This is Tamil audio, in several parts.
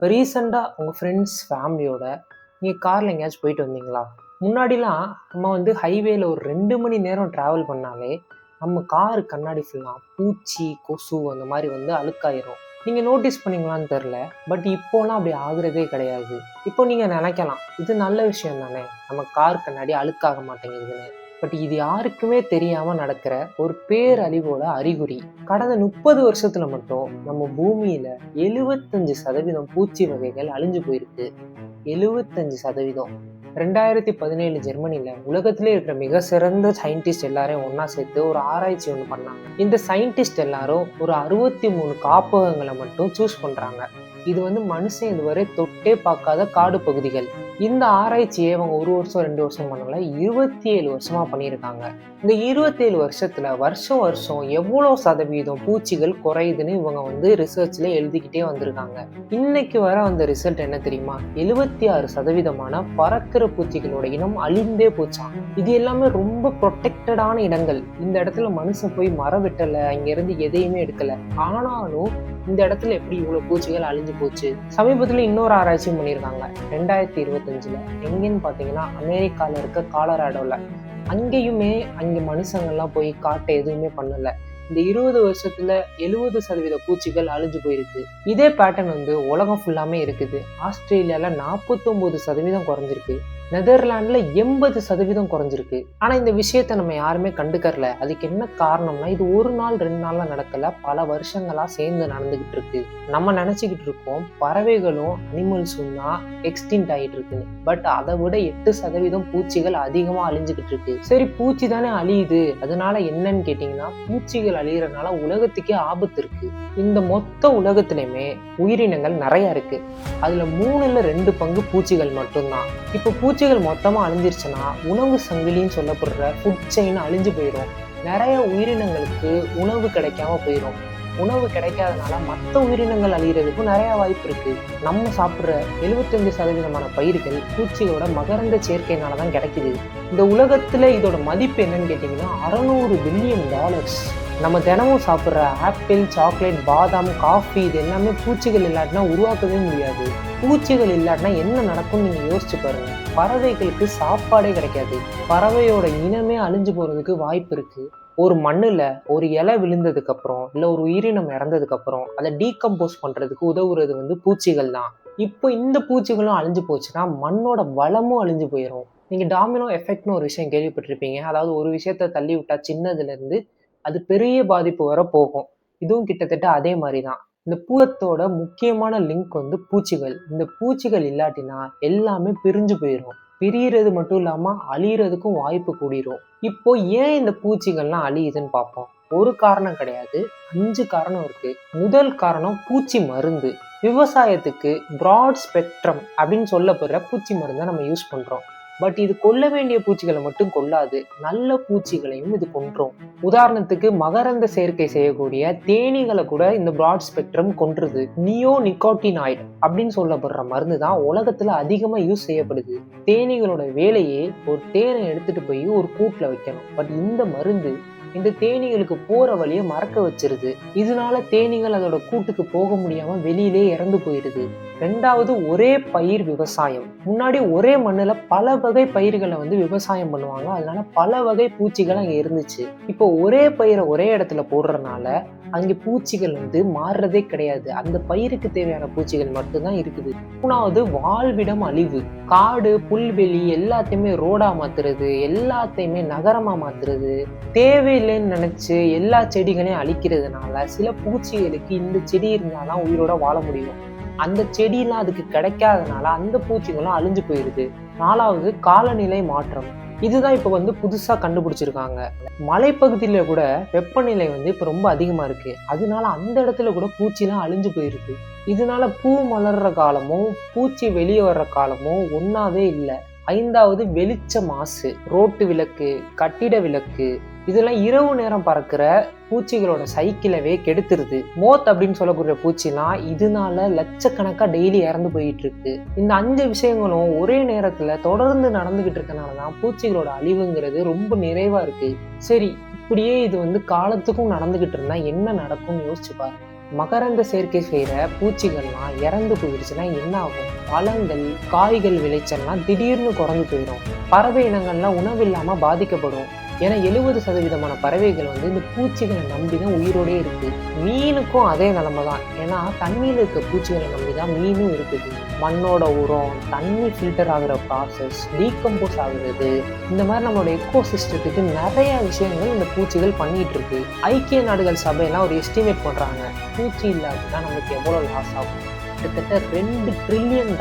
இப்போ ரீசெண்டாக உங்கள் ஃப்ரெண்ட்ஸ் ஃபேமிலியோட நீங்கள் காரில் எங்கேயாச்சும் போயிட்டு வந்தீங்களா? முன்னாடிலாம் நம்ம வந்து ஹைவேல ஒரு 2 மணி நேரம் ட்ராவல் பண்ணாலே நம்ம காரு கண்ணாடி ஃபுல்லாக பூச்சி, கொசு அந்த மாதிரி வந்து அழுக்காயிரும். நீங்கள் நோட்டீஸ் பண்ணீங்களான்னு தெரில. பட் இப்போலாம் அப்படி ஆகுறதே கிடையாது. இப்போ நீங்கள் நினைக்கலாம், இது நல்ல விஷயம் தானே, நம்ம கார் கண்ணாடி அழுக்காக மாட்டேங்குதுன்னு. பட் இது யாருக்குமே தெரியாமல் நடக்கிற ஒரு பேரழிவோட அறிகுறி. கடந்த 30 வருஷத்துல மட்டும் நம்ம பூமியில 75% பூச்சி வகைகள் அழிஞ்சு போயிருக்கு. 75%. 2017 ஜெர்மனில உலகத்திலே இருக்கிற மிக சிறந்த சயின்டிஸ்ட் எல்லாரையும் ஒன்னா சேர்த்து ஒரு ஆராய்ச்சி ஒன்று பண்ணாங்க. இந்த சயின்டிஸ்ட் எல்லாரும் ஒரு 63 காப்பகங்களை மட்டும் சூஸ் பண்றாங்க. இது வந்து மனுஷன் இதுவரை தொட்டே பார்க்காத காடு பகுதிகள். இந்த ஆராய்ச்சியை அவங்க 1 வருஷம் 2 வருஷம் பண்ணல, 27 வருஷமா பண்ணியிருக்காங்க. இந்த 27 வருஷத்துல வருஷம் வருஷம் எவ்வளோ சதவீதம் பூச்சிகள் குறையுதுன்னு இவங்க வந்து ரிசர்ச்ல எழுதிக்கிட்டே வந்திருக்காங்க. இன்னைக்கு வர அந்த ரிசல்ட் என்ன தெரியுமா? 76% பறக்கிற பூச்சிகளோட இனம் அழிந்தே போச்சான். இது எல்லாமே ரொம்ப ப்ரொடெக்டடான இடங்கள். இந்த இடத்துல மனுஷன் போய் மரம் வெட்டல, இங்க இருந்து எதையுமே எடுக்கல. ஆனாலும் இந்த இடத்துல எப்படி இவ்வளவு பூச்சிகள் அழிஞ்சு போச்சு? சமீபத்துல இன்னொரு ஆராய்ச்சியும் பண்ணியிருக்காங்க. 2025 எங்கன்னு பாத்தீங்கன்னா அமெரிக்கால இருக்க காலராடோல. அங்கே மனுஷங்கள்லாம் போய் காட்டை எதுவுமே பண்ணல. இந்த 20 வருஷத்துல 70% பூச்சிகள் அழிஞ்சு போயிருக்கு. இதே பேட்டர்ன் வந்து உலகம் ஃபுல்லாமே இருக்குது. ஆஸ்திரேலியால 49% குறைஞ்சிருக்கு. நெதர்லாண்ட்ல 80% குறைஞ்சிருக்கு. ஆனா இந்த விஷயத்த நம்ம யாருமே கண்டுக்கறல. அதுக்கு என்ன காரணம்னா, இது ஒரு நாள் 2 நாள்ல நடக்கல, பல வருஷங்களா சேர்ந்து நடந்துகிட்டு இருக்கு. நம்ம நினைச்சுக்கிட்டு இருக்கோம் பறவைகளும் அனிமல்ஸும் தான் எக்ஸ்டிங்ட் ஆகிட்டு இருக்குன்னு. பட் அதை விட 8% பூச்சிகள் அதிகமா அழிஞ்சுக்கிட்டு இருக்கு. சரி, பூச்சி தானே அழியுது, அதனால என்னன்னு கேட்டீங்கன்னா, பூச்சிகள் அழியறதுனால உலகத்துக்கே ஆபத்து இருக்கு. இந்த மொத்த உலகத்திலுமே உயிரினங்கள் நிறைய இருக்கு. அதுல 3ல் 2 பங்கு பூச்சிகள் மட்டும்தான். இப்ப பூச்சிகள் மொத்தமா அழிஞ்சிருச்சுன்னா உணவு சங்கிலின்னு சொல்லப்படுற ஃபுட் செயின் அழிஞ்சு போயிடும். நிறைய உயிரினங்களுக்கு உணவு கிடைக்காம போயிடும். உணவு கிடைக்காதனால மற்ற உயிரினங்கள் அழிகிறதுக்கும் நிறைய வாய்ப்பு இருக்கு. நம்ம சாப்பிட்ற 75% பயிர்கள் பூச்சிகளோட மகரந்த சேர்க்கையினாலதான் கிடைக்குது. இந்த உலகத்துல இதோட மதிப்பு என்னன்னு கேட்டீங்கன்னா $600 பில்லியன். நம்ம தினமும் சாப்பிட்ற ஆப்பிள், சாக்லேட், பாதாம், காஃபி இது எல்லாமே பூச்சிகள் இல்லாட்டினா உருவாக்கவே முடியாது. பூச்சிகள் இல்லாட்டினா என்ன நடக்கும்னு நீங்க யோசிச்சு பாருங்க. பறவைகளுக்கு சாப்பாடே கிடைக்காது. பறவையோட இனமே அழிஞ்சு போறதுக்கு வாய்ப்பு இருக்கு. ஒரு மண்ணுல ஒரு இலை விழுந்ததுக்கு அப்புறம் இல்ல ஒரு உயிரினம் இறந்ததுக்கு அப்புறம் அதை டீகம்போஸ் பண்றதுக்கு உதவுறது வந்து பூச்சிகள் தான். இப்போ இந்த பூச்சிகளும் அழிஞ்சு போச்சுன்னா மண்ணோட வளமும் அழிஞ்சு போயிடும். நீங்க டாமினோ எஃபெக்ட்னு ஒரு விஷயம் கேள்விப்பட்டிருப்பீங்க. அதாவது ஒரு விஷயத்த தள்ளி விட்டா சின்னதுல இருந்து அது பெரிய பாதிப்பு வர போகும். இதுவும் கிட்டத்தட்ட அதே மாதிரிதான். இந்த பூலத்தோட முக்கியமான லிங்க் வந்து பூச்சிகள். இந்த பூச்சிகள் இல்லாட்டினா எல்லாமே பிரிஞ்சு போயிடும். பிரியறது மட்டும் இல்லாம அழியறதுக்கும் வாய்ப்பு கூடிரும். இப்போ ஏன் இந்த பூச்சிகள்லாம் அழியுதுன்னு பார்ப்போம். ஒரு காரணம் கிடையாது, 5 காரணம் இருக்கு. முதல் காரணம் பூச்சி மருந்து. விவசாயத்துக்கு பிராட் ஸ்பெக்ட்ரம் அப்படின்னு சொல்லப்படுற பூச்சி மருந்தை நம்ம யூஸ் பண்றோம். பட் இது கொல்ல வேண்டிய பூச்சிகளை மட்டும் கொல்லாது, நல்ல பூச்சிகளையும் இது கொன்றும். உதாரணத்துக்கு மகரந்த சேர்க்கை செய்யக்கூடிய தேனீகளை கூட இந்த பிராட் ஸ்பெக்ட்ரம் கொன்றுது. நியோ நிக்கோட்டினாய்டு அப்படின்னு சொல்லப்படுற மருந்து தான் உலகத்துல அதிகமா யூஸ் செய்யப்படுது. தேனீகளோட வேலையே ஒரு தேனை எடுத்துட்டு போய் ஒரு கூட்டுல வைக்கணும். பட் இந்த மருந்து இந்த தேனீகளுக்கு போற வழியை மறக்க வச்சிருது. இதனால தேனீகள் அதோட கூட்டுக்கு போக முடியாம வெளியிலே இறந்து போயிடுது. 2வது, ஒரே பயிர் விவசாயம். முன்னாடி ஒரே மண்ணுல பல வகை பயிர்களை வந்து விவசாயம் பண்ணுவாங்க. அதனால பல வகை பூச்சிகள் அங்க இருந்துச்சு. இப்போ ஒரே பயிரை ஒரே இடத்துல போடுறதுனால அங்கே பூச்சிகள் வந்து மாறுறதே கிடையாது. அந்த பயிருக்கு தேவையான பூச்சிகள் மட்டும்தான் இருக்குது. 3வது, வாழ்விடம் அழிவு. காடு, புல்வெளி எல்லாத்தையுமே ரோடா மாத்துறது, எல்லாத்தையுமே நகரமா மாத்துறது, தேவையில்லைன்னு நினைச்சு எல்லா செடிகளையும் அழிக்கிறதுனால சில பூச்சிகளுக்கு இந்த செடி இருந்தாதான் உயிரோட வாழ முடியும். அந்த செடியெல்லாம் அதுக்கு கிடைக்காதனால அந்த பூச்சிகளும் அழிஞ்சு போயிருது. 4வது, காலநிலை மாற்றம். இதுதான் இப்ப வந்து புதுசா கண்டுபிடிச்சிருக்காங்க. மலைப்பகுதியில கூட வெப்பநிலை வந்து இப்ப ரொம்ப அதிகமா இருக்கு. அதனால அந்த இடத்துல கூட பூச்சிலாம் அழிஞ்சு போயிருது. இதனால பூ மலர்ற காலமும் பூச்சி வெளியே வர்ற காலமும் ஒன்னாவே இல்லை. 5வது, வெளிச்ச மாசு. ரோட்டு விளக்கு, கட்டிட விளக்கு இதெல்லாம் இரவு நேரம் பறக்கிற பூச்சிகளோட சைக்கிளவே கெடுத்துருது. மோத் அப்படின்னு சொல்லக்கூடிய பூச்சிலாம் இதனால லட்சக்கணக்கா டெய்லி இறந்து போயிட்டு இருக்கு. இந்த 5 விஷயங்களும் ஒரே நேரத்துல தொடர்ந்து நடந்துகிட்டு இருக்கனாலதான் பூச்சிகளோட அழிவுங்கிறது ரொம்ப நிறைவா இருக்கு. சரி, இப்படியே இது வந்து காலத்துக்கும் நடந்துகிட்டு இருந்தா என்ன நடக்கும்னு யோசிச்சு பாருங்க. மகரந்த சேர்க்கை செய்கிற பூச்சிகள்லாம் இறந்து போயிடுச்சுன்னா என்ன ஆகும்? பழங்கள், காய்கள் விளைச்சல்லாம் திடீர்னு குறைஞ்சு போயிடும். பறவை இனங்கள்லாம் உணவு இல்லாமல் பாதிக்கப்படும். ஏன்னா 70% பறவைகள் இந்த பூச்சிகளை நம்பி தான் உயிரோடே இருக்கு. மீனுக்கும் அதே நிலைமை தான். ஏன்னா தண்ணியில் இருக்க பூச்சிகளை நம்பி தான் மீனும் இருக்குது. மண்ணோட உரம், தண்ணி ஃபில்டர் ஆகுற ப்ராசஸ், டீகம்போஸ் ஆகுறது, இந்த மாதிரி நம்மளோட எக்கோ சிஸ்டத்துக்கு நிறைய விஷயங்கள் இந்த பூச்சிகள் பண்ணிட்டு இருக்கு. ஐக்கிய நாடுகள் சபையெல்லாம் ஒரு எஸ்டிமேட் பண்றாங்க, பூச்சி இல்லாதுன்னா நமக்கு எவ்வளோ லாஸ் ஆகும். கிட்டத்தட்ட $2 ட்ரில்லியன்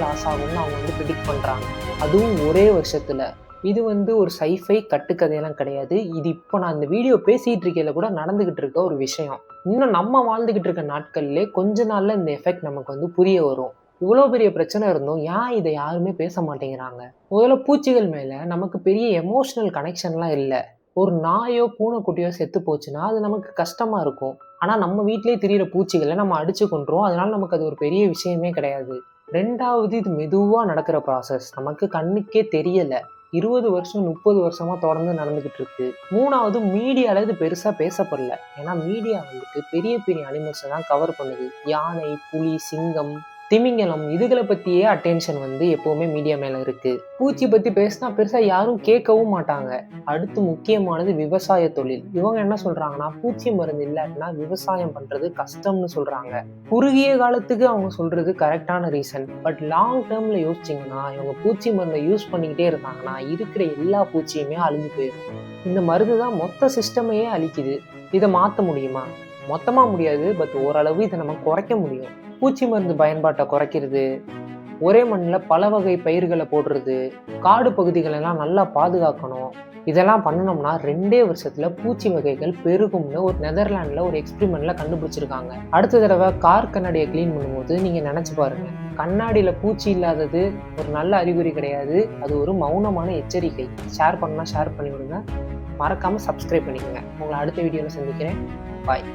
லாஸ் ஆகும்னு அவங்க ப்ரிடிக்ட் பண்றாங்க. அதுவும் ஒரே வருஷத்துல. இது ஒரு சைஃபை கட்டுக்கதையெல்லாம் கிடையாது. இது இப்போ நான் இந்த வீடியோ பேசிகிட்டு இருக்கையில கூட நடந்துக்கிட்டு இருக்க ஒரு விஷயம். இன்னும் நம்ம வாழ்ந்துக்கிட்டு இருக்க நாட்கள்லே கொஞ்ச நாளில் இந்த எஃபெக்ட் நமக்கு புரிய வரும். இவ்வளோ பெரிய பிரச்சனை இருந்தும் ஏன் இதை யாருமே பேச மாட்டேங்கிறாங்க? முதல்ல பூச்சிகள் மேலே நமக்கு பெரிய எமோஷனல் கனெக்ஷன்லாம் இல்லை. ஒரு நாயோ பூனைக்குட்டியோ செத்து போச்சுன்னா அது நமக்கு கஷ்டமாக இருக்கும். ஆனால் நம்ம வீட்டிலே திரியிற பூச்சிகளை நம்ம அடித்து கொண்டுருவோம். அதனால நமக்கு அது ஒரு பெரிய விஷயமே கிடையாது. ரெண்டாவது, இது மெதுவாக நடக்கிற ப்ராசஸ், நமக்கு கண்ணுக்கே தெரியலை. 20 வருஷம் 30 வருஷமா தொடர்ந்து நடந்துகிட்டு இருக்கு. மூணாவது, மீடியால இது பெருசா பேசப்படல. ஏன்னா மீடியா பெரிய பெரிய அனிமல்ஸை தான் கவர் பண்ணுது. யானை, புலி, சிங்கம், திமிங்கலம், இதுகளை பத்தியே அட்டென்ஷன் எப்பவுமே மீடியா மேல இருக்கு. பூச்சி பத்தி பேசினா பெருசா யாரும் கேட்கவும் மாட்டாங்க. அடுத்து முக்கியமானது விவசாய தொழில். இவங்க என்ன சொல்றாங்கன்னா, பூச்சி மருந்து இல்லாட்டினா விவசாயம் பண்றது கஷ்டம்னு சொல்றாங்க. குறுகிய காலத்துக்கு அவங்க சொல்றது கரெக்டான ரீசன். பட் லாங் டேர்ம்ல யோசிச்சிங்கன்னா, இவங்க பூச்சி மருந்தை யூஸ் பண்ணிக்கிட்டே இருந்தாங்கன்னா இருக்கிற எல்லா பூச்சியுமே அழிஞ்சு போயிடும். இந்த மருந்து தான் மொத்த சிஸ்டமையே அழிக்குது. இதை மாற்ற முடியுமா? மொத்தமா முடியாது, பட் ஓரளவு இதை நம்ம குறைக்க முடியும். பூச்சி மருந்து பயன்பாட்டை குறைக்கிறது, ஒரே மண்ணில் பல வகை பயிர்களை போடுறது, காடு பகுதிகளெல்லாம் நல்லா பாதுகாக்கணும். இதெல்லாம் பண்ணணும்னா 2 வருஷத்துல பூச்சி வகைகள் பெருகும்னு ஒரு நெதர்லாண்டில் ஒரு எக்ஸ்பிரிமெண்ட்ல கண்டுபிடிச்சிருக்காங்க. அடுத்த தடவை கார் கண்ணாடியை கிளீன் பண்ணும்போது நீங்க நினைச்சு பாருங்க, கண்ணாடியில பூச்சி இல்லாதது ஒரு நல்ல அறிகுறி கிடையாது, அது ஒரு மௌனமான எச்சரிக்கை. ஷேர் பண்ணா ஷேர் பண்ணி விடுங்க, மறக்காம சப்ஸ்கிரைப் பண்ணிக்கோங்க. உங்களை அடுத்த வீடியோவில் சந்திக்கிறேன். பாய்.